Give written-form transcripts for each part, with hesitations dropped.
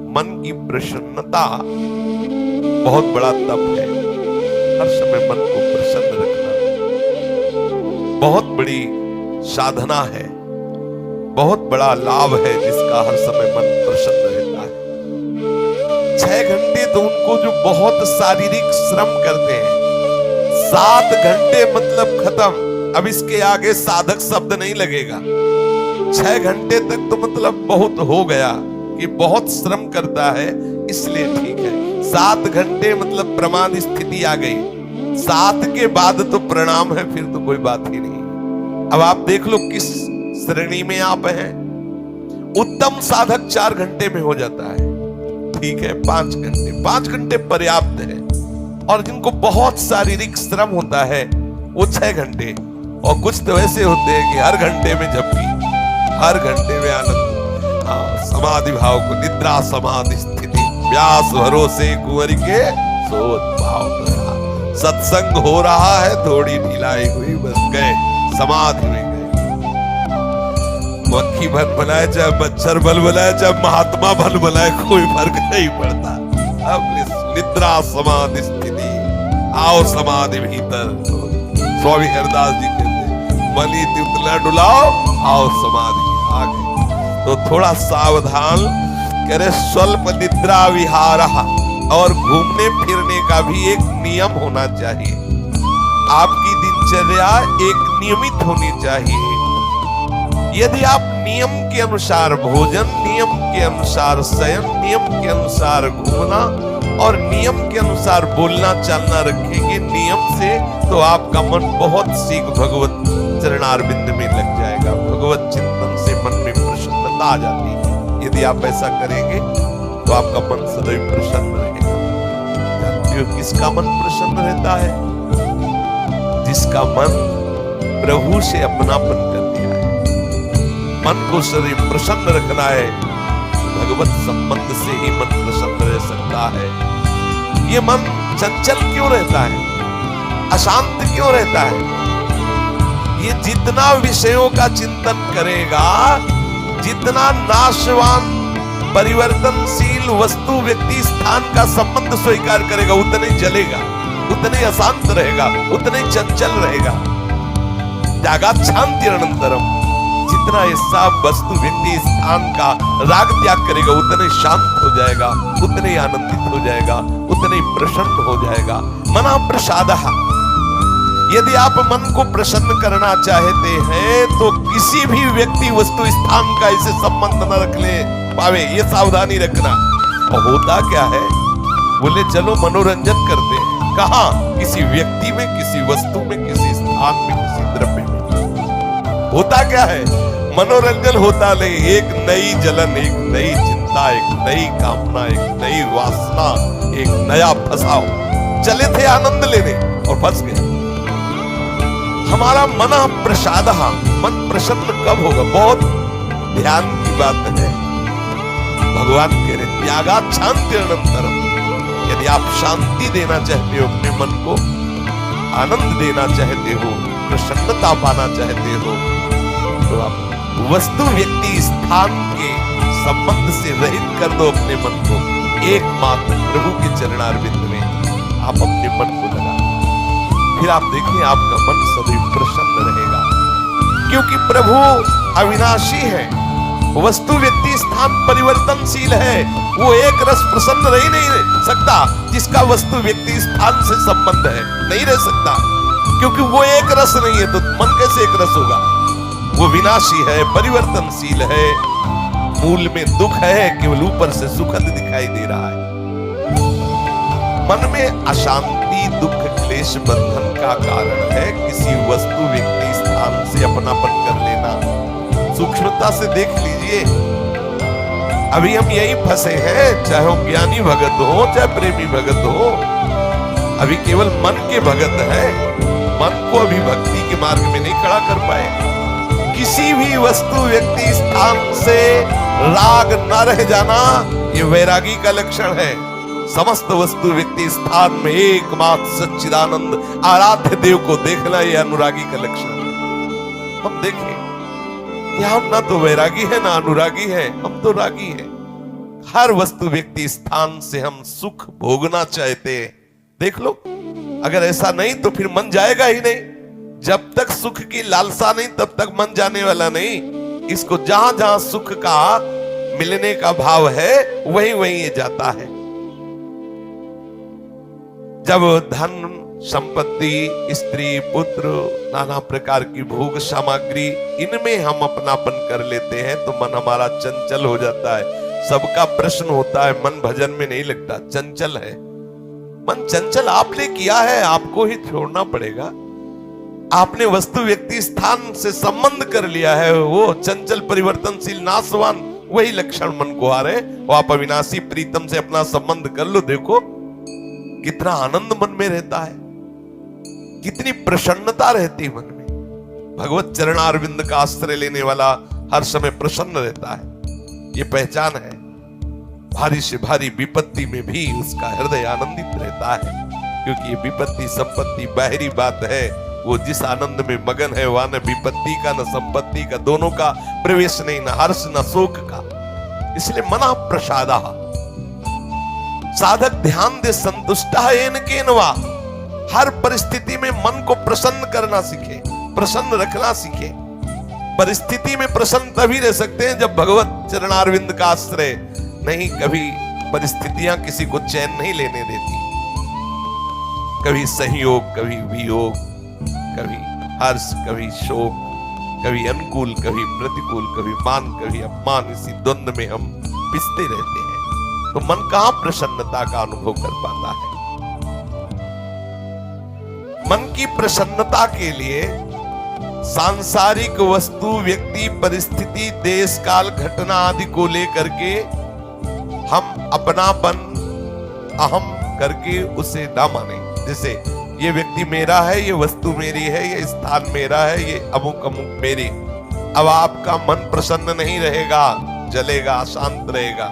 मन की प्रसन्नता बहुत बड़ा तप है। हर समय मन को प्रसन्न रखना बहुत बड़ी साधना है, बहुत बड़ा लाभ है, जिसका हर समय मन प्रसन्न रहता है। 6 घंटे तो उनको जो बहुत शारीरिक श्रम करते हैं, 7 घंटे मतलब खत्म। अब इसके आगे साधक शब्द नहीं लगेगा। 6 घंटे तक तो मतलब बहुत हो गया कि बहुत श्रम करता है, इसलिए ठीक है। 7 घंटे मतलब प्रमाद स्थिति आ गई। 7 के बाद तो प्रणाम है, फिर तो कोई बात ही नहीं। अब आप देख लो किस श्रेणी में आप हैं। उत्तम साधक 4 घंटे में हो जाता है, ठीक है। 5 घंटे पर्याप्त है। और जिनको बहुत शारीरिक श्रम होता है वो 6 घंटे। और कुछ तो ऐसे होते हैं कि हर घंटे में झपकी, हर घंटे में आनंद। समाधि भाव को निद्रा समाधि स्थिति, व्यास भरोसे कुंवर के सोत भाव प्रधा। सत्संग हो रहा है, थोड़ी ढिलाई हुई, बस गए समाधि में गए। मक्खी भन बनाए चाहे मच्छर भल बनाए चाहे महात्मा भल बनाए, कोई फर्क नहीं पड़ता। अब निद्रा समाधि स्थिति, आओ समाधि भीतर। स्वामी हरदास जी कहते मनी तितला डुलाओ, आओ समाधि आगे। तो थोड़ा सावधान करे। स्वल्प निद्रा विहार, और घूमने फिरने का भी एक नियम होना चाहिए। आपकी दिनचर्या एक नियमित होनी चाहिए। यदि आप नियम के अनुसार भोजन, नियम के अनुसार शयन, नियम के अनुसार घूमना और नियम के अनुसार बोलना चालना रखेंगे नियम से, तो आपका मन बहुत शीघ्र भगवत चरणारविंद में लग जाएगा। भगवत चिंतन से मन में प्रसन्नता आ जाती है। यदि आप ऐसा करेंगे तो आपका मन सदैव प्रसन्न रहेगा। जानते हो किसका मन प्रसन्न रहता है? जिसका मन प्रभु से अपनापन कर दिया है। मन को सदैव प्रसन्न रखना है। भगवत संबंध से ही मन प्रसन्न रह सकता है। ये मन चंचल क्यों रहता है, अशांत क्यों रहता है? ये जितना विषयों का चिंतन करेगा, जितना नाशवान परिवर्तनशील वस्तु व्यक्ति स्थान का संबंध स्वीकार करेगा, उतना ही जलेगा, उतना ही अशांत रहेगा, उतना ही चंचल रहेगा। त्यागात् शांति अनंतरम। जितना ऐसा वस्तु व्यक्ति स्थान का राग त्याग करेगा, उतना ही शांत हो जाएगा, उतना ही आनंदित हो जाएगा, उतना ही प्रसन्न हो जाएगा। मना प्रसादः। यदि आप मन को प्रसन्न करना चाहते हैं तो किसी भी व्यक्ति वस्तु स्थान का इसे संबंध न रख ले पावे, ये सावधानी रखना। और होता क्या है, बोले चलो मनोरंजन करते हैं। कहां? किसी व्यक्ति में, किसी वस्तु में, किसी स्थान में, किसी द्रव्य में। होता क्या है, मनोरंजन होता नहीं, एक नई जलन, एक नई चिंता, एक नई कामना, एक नई वासना, एक नया फसाव। चले थे आनंद लेने और फंस गए। हमारा मन प्रसाद, मन प्रसन्न कब होगा? बहुत ध्यान की बात है। भगवान कह रहे त्यागात् शांति अनंतरम। यदि आप शांति देना चाहते हो अपने मन को, आनंद देना चाहते हो, प्रसन्नता पाना चाहते हो, तो आप वस्तु व्यक्ति स्थान के संबंध से रहित कर दो अपने मन को। एकमात्र प्रभु के चरणारविंद में आप अपने मन को लगा, फिर आप देखिए आपका मन सदैव प्रसन्न रहेगा। क्योंकि प्रभु अविनाशी है, वस्तु व्यक्ति स्थान परिवर्तनशील है। वो एक रस प्रसन्न रह ही नहीं सकता जिसका वस्तु व्यक्ति स्थान से संबंध है, नहीं रह सकता। क्योंकि वो एक रस नहीं है तो मन कैसे एक रस होगा? वो विनाशी है, परिवर्तनशील है, मूल में दुख है, केवल ऊपर से सुखद दिखाई दे रहा है। मन में अशांति, दुख, क्लेश, बंधन का कारण है किसी वस्तु व्यक्ति स्थान से अपनापन कर लेना। सूक्ष्मता से देख लीजिए, अभी हम यही फंसे हैं, चाहे वो ज्ञानी भगत हो चाहे प्रेमी भगत हो, अभी केवल मन के भगत है। मन को अभी भक्ति के मार्ग में नहीं खड़ा कर पाए। किसी भी वस्तु व्यक्ति स्थान से राग न रह जाना, ये वैरागी का लक्षण है। समस्त वस्तु व्यक्ति स्थान में एकमात्र सच्चिदानंद आराध्य देव को देखना, ये अनुरागी का लक्षण है। हम देखें कि हम ना तो वैरागी है ना अनुरागी है, हम तो रागी है। हर वस्तु व्यक्ति स्थान से हम सुख भोगना चाहते हैं। देख लो, अगर ऐसा नहीं तो फिर मन जाएगा ही नहीं। जब तक सुख की लालसा नहीं तब तक मन जाने वाला नहीं। इसको जहां जहां सुख का मिलने का भाव है वहीं वहीं ये जाता है। जब धन संपत्ति, स्त्री, पुत्र, नाना प्रकार की भोग सामग्री, इनमें हम अपनापन कर लेते हैं तो मन हमारा चंचल हो जाता है। सबका प्रश्न होता है, मन भजन में नहीं लगता, चंचल है मन। चंचल आपने किया है, आपको ही छोड़ना पड़ेगा। आपने वस्तु व्यक्ति स्थान से संबंध कर लिया है, वो चंचल परिवर्तनशील नाशवान वही लक्षण मन को आ रहे। वो आप अविनाशी प्रीतम से अपना संबंध कर लो, देखो कितना आनंद मन में रहता है, कितनी प्रसन्नता रहती है मन में। भगवत चरणारविंद का आश्रय लेने वाला हर समय प्रसन्न रहता है, ये पहचान है। भारी से भारी विपत्ति में भी उसका हृदय आनंदित रहता है, क्योंकि ये विपत्ति संपत्ति बाहरी बात है। वो जिस आनंद में मगन है वहां न विपत्ति का न संपत्ति का, दोनों का प्रवेश नहीं, न हर्ष न शोक का। इसलिए मना प्रसादा, साधक ध्यान दे संतुष्टा येन केनवा। हर परिस्थिति में मन को प्रसन्न करना सीखे, प्रसन्न रखना सीखे। परिस्थिति में प्रसन्न तभी रह सकते हैं जब भगवत चरणारविंद का आश्रय नहीं। कभी परिस्थितियां किसी को चैन नहीं लेने देती, कभी सहयोग, कभी वियोग, कभी हर्ष, कभी शोक, कभी अनुकूल, कभी प्रतिकूल, कभी मान, कभी अपमान। इसी द्वंद्व में हम पिसते रहते हैं, तो मन कहां प्रसन्नता का अनुभव कर पाता है। मन की प्रसन्नता के लिए सांसारिक वस्तु, व्यक्ति, परिस्थिति, देश काल, घटना आदि को लेकर के हम अपनापन, अहम करके उसे ना माने। जैसे ये व्यक्ति मेरा है, ये वस्तु मेरी है, ये स्थान मेरा है, ये अमुक अमुक मेरी। अब आपका मन प्रसन्न नहीं रहेगा, जलेगा, शांत रहेगा।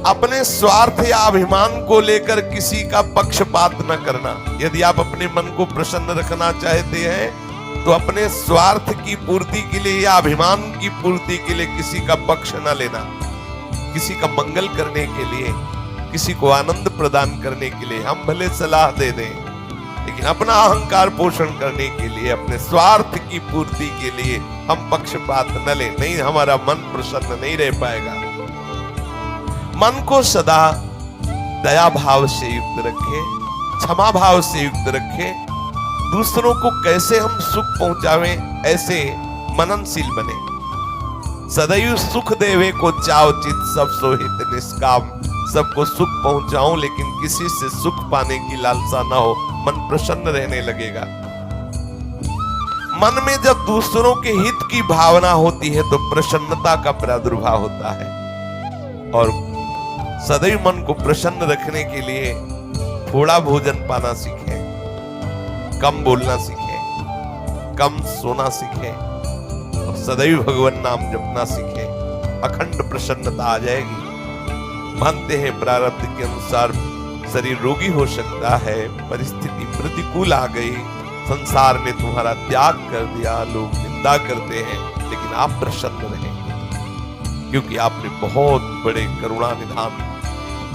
अपने स्वार्थ या अभिमान को लेकर किसी का पक्षपात न करना। यदि आप अपने मन को प्रसन्न रखना चाहते हैं तो अपने स्वार्थ की पूर्ति के लिए या अभिमान की पूर्ति के लिए किसी का पक्ष न लेना। किसी का मंगल करने के लिए, किसी को आनंद प्रदान करने के लिए हम भले सलाह दे दें, लेकिन अपना अहंकार पोषण करने के लिए, अपने स्वार्थ की पूर्ति के लिए हम पक्षपात न लें। नहीं, हमारा मन प्रसन्न नहीं रह पाएगा। मन को सदा दया भाव से युक्त रखें, क्षमा भाव से युक्त रखें। दूसरों को कैसे हम सुख पहुंचावें, ऐसे मननशील बने। सदैव सुख देवे को चाव चित, सब सोहित निष्काम। सबको सुख पहुंचाऊं लेकिन किसी से सुख पाने की लालसा ना हो, मन प्रसन्न रहने लगेगा। मन में जब दूसरों के हित की भावना होती है तो प्रसन्नता का प्रादुर्भाव होता है। और सदैव मन को प्रसन्न रखने के लिए थोड़ा भोजन पाना सीखें, कम बोलना सीखें, कम सोना सीखें और सदैव भगवान नाम जपना सीखें। अखंड प्रसन्नता आ जाएगी। मानते हैं प्रारब्ध के अनुसार शरीर रोगी हो सकता है, परिस्थिति प्रतिकूल आ गई, संसार ने तुम्हारा त्याग कर दिया, लोग निंदा करते हैं, लेकिन आप प्रसन्न रहेंगे क्योंकि आपने बहुत बड़े करुणा निधान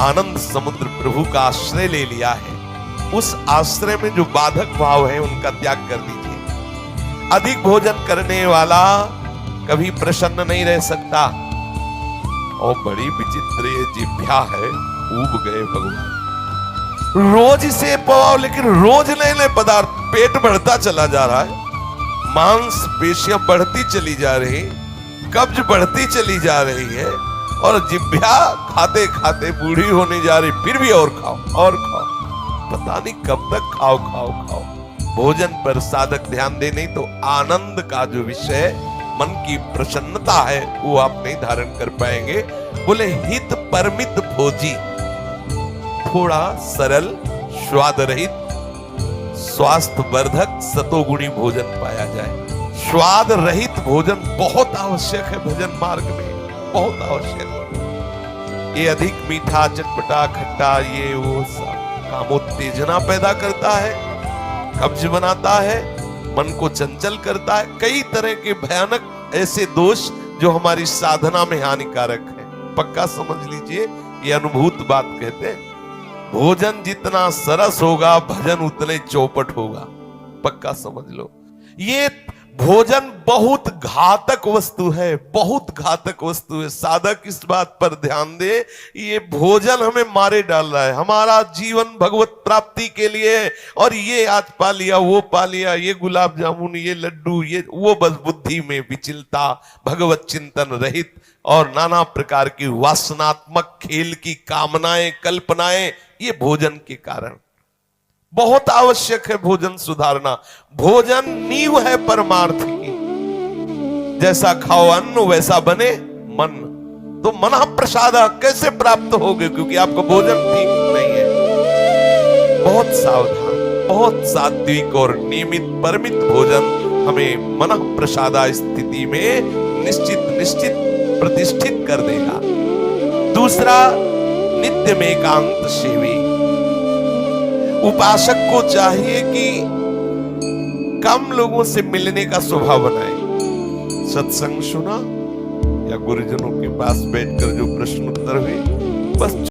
आनंद समुद्र प्रभु का आश्रय ले लिया है। उस आश्रय में जो बाधक भाव है उनका त्याग कर दीजिए। अधिक भोजन करने वाला कभी प्रसन्न नहीं रह सकता। और बड़ी विचित्र ये जिह्वा है, ऊब गए भगवान। रोज इसे पवाओ, लेकिन रोज नए नए पदार्थ, पेट बढ़ता चला जा रहा है, मांस पेशियां बढ़ती चली जा रही, कब्ज बढ़ती चली जा रही है, और जिह्वा खाते खाते बूढ़ी होने जा रही, फिर भी और खाओ और खाओ। पता नहीं कब तक खाओ खाओ खाओ। भोजन पर साधक ध्यान दे, नहीं तो आनंद का जो विषय, मन की प्रसन्नता है, वो आप नहीं धारण कर पाएंगे। बोले हित परमित भोजी, थोड़ा सरल, स्वाद रहित, स्वास्थ्य वर्धक, सतोगुणी भोजन पाया जाए। स्वाद रहित भोजन बहुत आवश्यक है भजन मार्ग में, बहुत आवश्यक। ये अधिक मीठा, चटपटा, खट्टा, ये वो सब कामोत्तेजना पैदा करता है, कब्ज बनाता है, मन को चंचल करता है। कई तरह के भयानक ऐसे दोष जो हमारी साधना में हानिकारक है। पक्का समझ लीजिए, ये अनुभूत बात कहते हैं। भोजन जितना सरस होगा, भजन उतने चौपट होगा। पक्का समझ लो। ये भोजन बहुत घातक वस्तु है, बहुत घातक वस्तु है। साधक इस बात पर ध्यान दे, ये भोजन हमें मारे डाल रहा है। हमारा जीवन भगवत प्राप्ति के लिए है, और ये आज पा लिया, वो पा लिया, ये गुलाब जामुन, ये लड्डू, ये वो, बस बुद्धि में विचलता, भगवत चिंतन रहित और नाना प्रकार की वासनात्मक खेल की कामनाएं, कल्पनाएं, ये भोजन के कारण। बहुत आवश्यक है भोजन सुधारना। भोजन नींव है परमार्थ की। जैसा खाओ अन्न वैसा बने मन। तो मनः प्रसाद कैसे प्राप्त होगे, क्योंकि आपका भोजन ठीक नहीं है। बहुत सावधान, बहुत सात्विक और नियमित परमित भोजन हमें मनः प्रसादा स्थिति में निश्चित प्रतिष्ठित कर देगा। दूसरा, नित्य में एकांत सेवी। उपासक को चाहिए कि कम लोगों से मिलने का स्वभाव बनाए। सत्संग सुना या गुरुजनों के पास बैठकर जो प्रश्न उत्तर हुए, बस